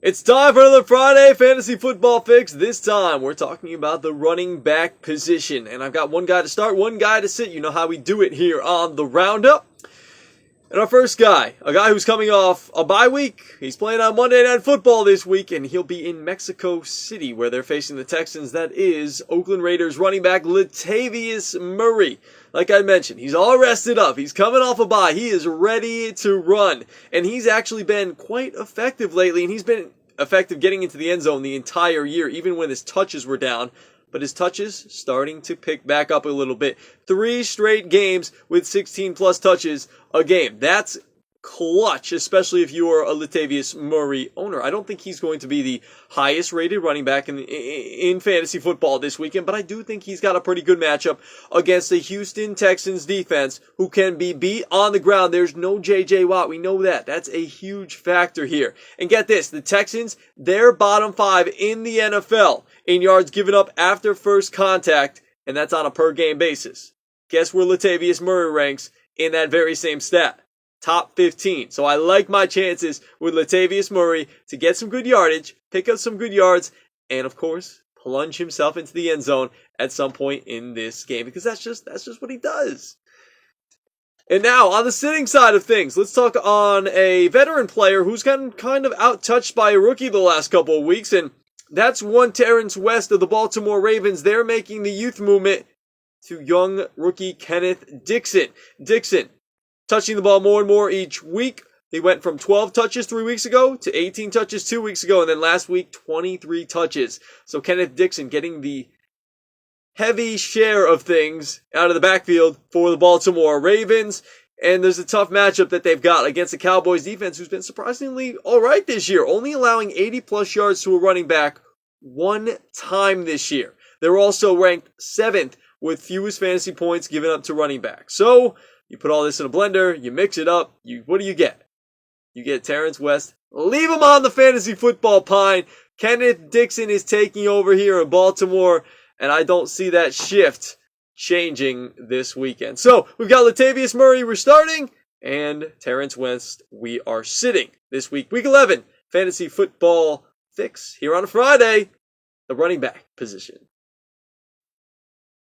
It's time for another Friday Fantasy Football Fix. This time we're talking about the running back position. And I've got one guy to start, one guy to sit. You know how we do it here on the Roundup. And our first guy, a guy who's coming off a bye week. He's playing on Monday Night Football this week, and he'll be in Mexico City where they're facing the Texans. That is Oakland Raiders running back Latavius Murray. Like I mentioned, he's all rested up. He's coming off a bye. He is ready to run. And he's actually been quite effective lately, and he's been effective getting into the end zone the entire year, even when his touches were down. But his touches starting to pick back up a little bit. 3 straight games with 16 plus touches a game. That's clutch, especially if you are a Latavius Murray owner. I don't think he's going to be the highest rated running back in fantasy football this weekend, but I do think he's got a pretty good matchup against the Houston Texans defense, who can be beat on the ground. There's no J.J. Watt. We know that. That's a huge factor here. And get this, the Texans, they're bottom 5 in the NFL in yards given up after first contact, and that's on a per game basis. Guess where Latavius Murray ranks in that very same stat? Top 15. So I like my chances with Latavius Murray to get some good yardage, pick up some good yards, and of course, plunge himself into the end zone at some point in this game, because that's just what he does. And now, on the sitting side of things, let's talk on a veteran player who's gotten kind of out-touched by a rookie the last couple of weeks, and that's one Terrence West of the Baltimore Ravens. They're making the youth movement to young rookie Kenneth Dixon. Dixon touching the ball more and more each week. He went from 12 touches 3 weeks ago to 18 touches 2 weeks ago, and then last week, 23 touches. So Kenneth Dixon getting the heavy share of things out of the backfield for the Baltimore Ravens. And there's a tough matchup that they've got against the Cowboys defense, who's been surprisingly all right this year, only allowing 80-plus yards to a running back one time this year. They're also ranked 7th with fewest fantasy points given up to running backs. So you put all this in a blender, you mix it up, what do you get? You get Terrence West. Leave him on the fantasy football pine. Kenneth Dixon is taking over here in Baltimore, and I don't see that shift changing this weekend. So we've got Latavius Murray, we're starting, and Terrence West, we are sitting this week. Week 11, fantasy football fix here on a Friday, the running back position.